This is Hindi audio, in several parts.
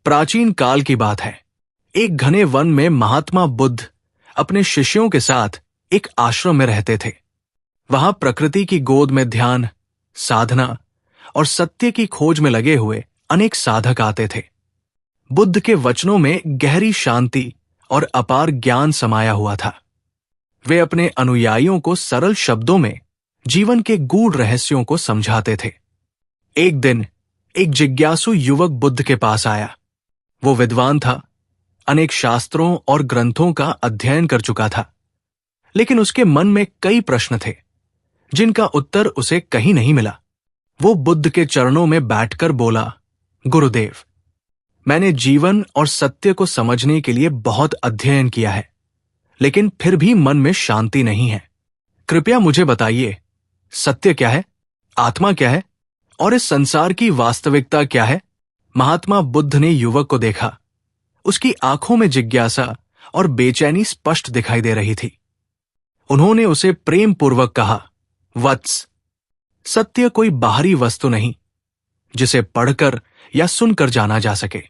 प्राचीन काल की बात है। एक घने वन में महात्मा बुद्ध अपने शिष्यों के साथ एक आश्रम में रहते थे। वहां प्रकृति की गोद में ध्यान, साधना और सत्य की खोज में लगे हुए अनेक साधक आते थे। बुद्ध के वचनों में गहरी शांति और अपार ज्ञान समाया हुआ था। वे अपने अनुयायियों को सरल शब्दों में जीवन के गूढ़ रहस्यों को समझाते थे। एक दिन एक जिज्ञासु युवक बुद्ध के पास आया। वो विद्वान था, अनेक शास्त्रों और ग्रंथों का अध्ययन कर चुका था, लेकिन उसके मन में कई प्रश्न थे जिनका उत्तर उसे कहीं नहीं मिला। वो बुद्ध के चरणों में बैठकर बोला, गुरुदेव, मैंने जीवन और सत्य को समझने के लिए बहुत अध्ययन किया है, लेकिन फिर भी मन में शांति नहीं है। कृपया मुझे बताइए, सत्य क्या है, आत्मा क्या है और इस संसार की वास्तविकता क्या है? महात्मा बुद्ध ने युवक को देखा। उसकी आंखों में जिज्ञासा और बेचैनी स्पष्ट दिखाई दे रही थी। उन्होंने उसे प्रेम पूर्वक कहा, वत्स, सत्य कोई बाहरी वस्तु नहीं जिसे पढ़कर या सुनकर जाना जा सके।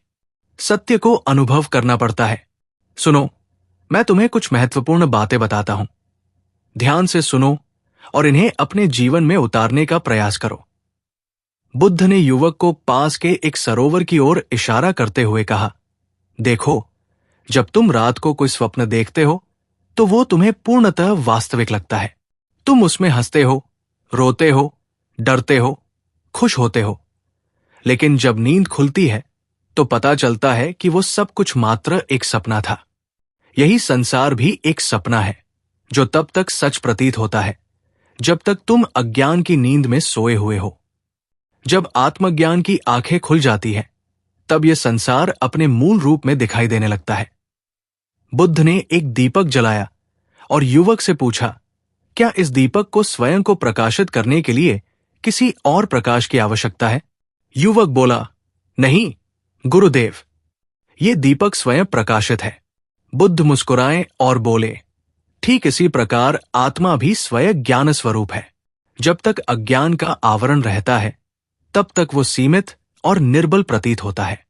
सत्य को अनुभव करना पड़ता है। सुनो, मैं तुम्हें कुछ महत्वपूर्ण बातें बताता हूं। ध्यान से सुनो और इन्हें अपने जीवन में उतारने का प्रयास करो। बुद्ध ने युवक को पास के एक सरोवर की ओर इशारा करते हुए कहा, देखो, जब तुम रात को कोई स्वप्न देखते हो तो वो तुम्हें पूर्णतः वास्तविक लगता है। तुम उसमें हंसते हो, रोते हो, डरते हो, खुश होते हो। लेकिन जब नींद खुलती है तो पता चलता है कि वो सब कुछ मात्र एक सपना था। यही संसार भी एक सपना है जो तब तक सच प्रतीत होता है जब तक तुम अज्ञान की नींद में सोए हुए हो। जब आत्मज्ञान की आंखें खुल जाती हैं, तब यह संसार अपने मूल रूप में दिखाई देने लगता है। बुद्ध ने एक दीपक जलाया और युवक से पूछा, क्या इस दीपक को स्वयं को प्रकाशित करने के लिए किसी और प्रकाश की आवश्यकता है? युवक बोला, नहीं गुरुदेव, ये दीपक स्वयं प्रकाशित है। बुद्ध मुस्कुराए और बोले, ठीक इसी प्रकार आत्मा भी स्वयं ज्ञान स्वरूप है। जब तक अज्ञान का आवरण रहता है तब तक वो सीमित और निर्बल प्रतीत होता है,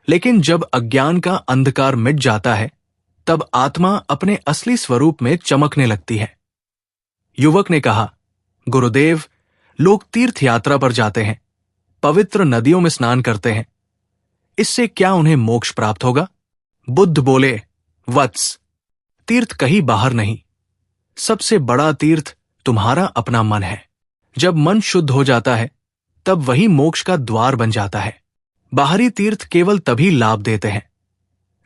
लेकिन जब अज्ञान का अंधकार मिट जाता है तब आत्मा अपने असली स्वरूप में चमकने लगती है। युवक ने कहा, गुरुदेव, लोग तीर्थ यात्रा पर जाते हैं, पवित्र नदियों में स्नान करते हैं, इससे क्या उन्हें मोक्ष प्राप्त होगा? बुद्ध बोले, वत्स, तीर्थ कहीं बाहर नहीं, सबसे बड़ा तीर्थ तुम्हारा अपना मन है। जब मन शुद्ध हो जाता है तब वही मोक्ष का द्वार बन जाता है। बाहरी तीर्थ केवल तभी लाभ देते हैं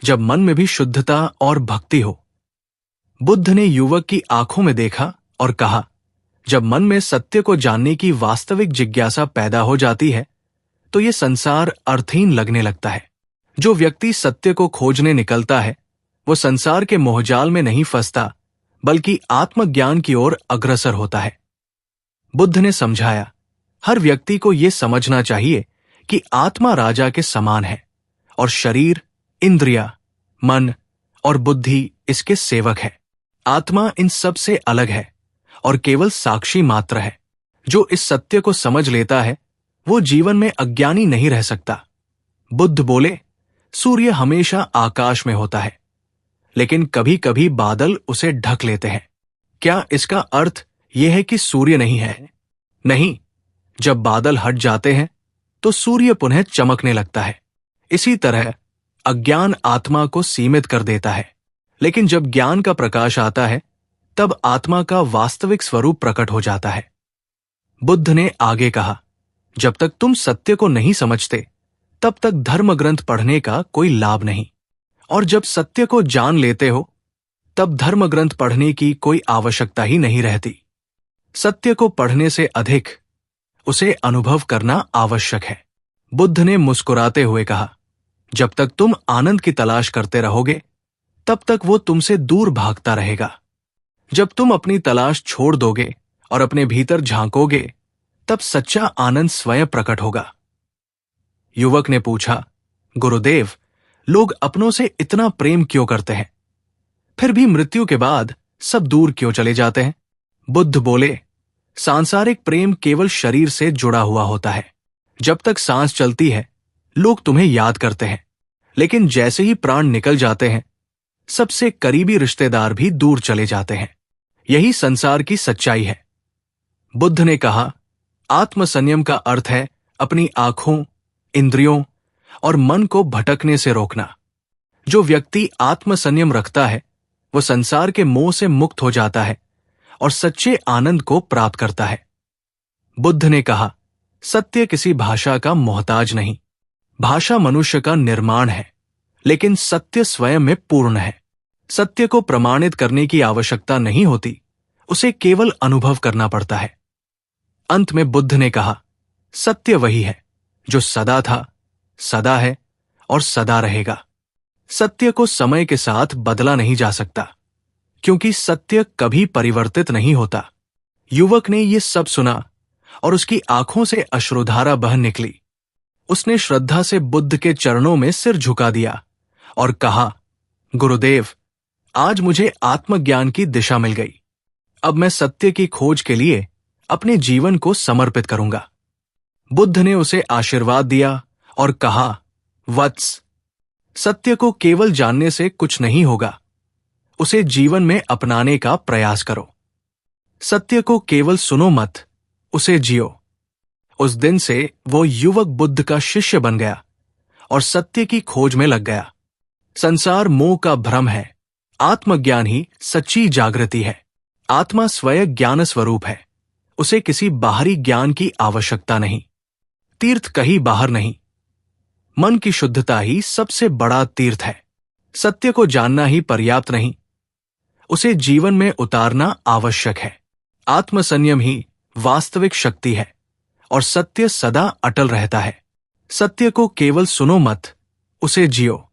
जब मन में भी शुद्धता और भक्ति हो। बुद्ध ने युवक की आंखों में देखा और कहा, जब मन में सत्य को जानने की वास्तविक जिज्ञासा पैदा हो जाती है तो ये संसार अर्थहीन लगने लगता है। जो व्यक्ति सत्य को खोजने निकलता है वो संसार के मोहजाल में नहीं फंसता, बल्कि आत्मज्ञान की ओर अग्रसर होता है। बुद्ध ने समझाया, हर व्यक्ति को यह समझना चाहिए कि आत्मा राजा के समान है और शरीर, इंद्रिया, मन और बुद्धि इसके सेवक है। आत्मा इन सब से अलग है और केवल साक्षी मात्र है। जो इस सत्य को समझ लेता है वो जीवन में अज्ञानी नहीं रह सकता। बुद्ध बोले, सूर्य हमेशा आकाश में होता है, लेकिन कभी कभी बादल उसे ढक लेते हैं। क्या इसका अर्थ यह है कि सूर्य नहीं है? नहीं, जब बादल हट जाते हैं तो सूर्य पुनः चमकने लगता है। इसी तरह अज्ञान आत्मा को सीमित कर देता है, लेकिन जब ज्ञान का प्रकाश आता है तब आत्मा का वास्तविक स्वरूप प्रकट हो जाता है। बुद्ध ने आगे कहा, जब तक तुम सत्य को नहीं समझते तब तक धर्म ग्रंथ पढ़ने का कोई लाभ नहीं, और जब सत्य को जान लेते हो तब धर्म ग्रंथ पढ़ने की कोई आवश्यकता ही नहीं रहती। सत्य को पढ़ने से अधिक उसे अनुभव करना आवश्यक है। बुद्ध ने मुस्कुराते हुए कहा, जब तक तुम आनंद की तलाश करते रहोगे तब तक वो तुमसे दूर भागता रहेगा। जब तुम अपनी तलाश छोड़ दोगे और अपने भीतर झांकोगे तब सच्चा आनंद स्वयं प्रकट होगा। युवक ने पूछा, गुरुदेव, लोग अपनों से इतना प्रेम क्यों करते हैं, फिर भी मृत्यु के बाद सब दूर क्यों चले जाते हैं? बुद्ध बोले, सांसारिक प्रेम केवल शरीर से जुड़ा हुआ होता है। जब तक सांस चलती है लोग तुम्हें याद करते हैं, लेकिन जैसे ही प्राण निकल जाते हैं, सबसे करीबी रिश्तेदार भी दूर चले जाते हैं। यही संसार की सच्चाई है। बुद्ध ने कहा, आत्मसंयम का अर्थ है अपनी आंखों, इंद्रियों और मन को भटकने से रोकना। जो व्यक्ति आत्मसंयम रखता है, वो संसार के मोह से मुक्त हो जाता है और सच्चे आनंद को प्राप्त करता है। बुद्ध ने कहा, सत्य किसी भाषा का मोहताज नहीं। भाषा मनुष्य का निर्माण है, लेकिन सत्य स्वयं में पूर्ण है। सत्य को प्रमाणित करने की आवश्यकता नहीं होती, उसे केवल अनुभव करना पड़ता है। अंत में बुद्ध ने कहा, सत्य वही है जो सदा था, सदा है और सदा रहेगा। सत्य को समय के साथ बदला नहीं जा सकता, क्योंकि सत्य कभी परिवर्तित नहीं होता। युवक ने ये सब सुना और उसकी आंखों से अश्रुधारा बह निकली। उसने श्रद्धा से बुद्ध के चरणों में सिर झुका दिया और कहा, गुरुदेव, आज मुझे आत्मज्ञान की दिशा मिल गई। अब मैं सत्य की खोज के लिए अपने जीवन को समर्पित करूंगा। बुद्ध ने उसे आशीर्वाद दिया और कहा, वत्स, सत्य को केवल जानने से कुछ नहीं होगा, उसे जीवन में अपनाने का प्रयास करो। सत्य को केवल सुनो मत, उसे जियो। उस दिन से वो युवक बुद्ध का शिष्य बन गया और सत्य की खोज में लग गया। संसार मोह का भ्रम है, आत्मज्ञान ही सच्ची जागृति है। आत्मा स्वयं ज्ञान स्वरूप है, उसे किसी बाहरी ज्ञान की आवश्यकता नहीं। तीर्थ कहीं बाहर नहीं, मन की शुद्धता ही सबसे बड़ा तीर्थ है। सत्य को जानना ही पर्याप्त नहीं, उसे जीवन में उतारना आवश्यक है। आत्मसंयम ही वास्तविक शक्ति है और सत्य सदा अटल रहता है। सत्य को केवल सुनो मत, उसे जियो।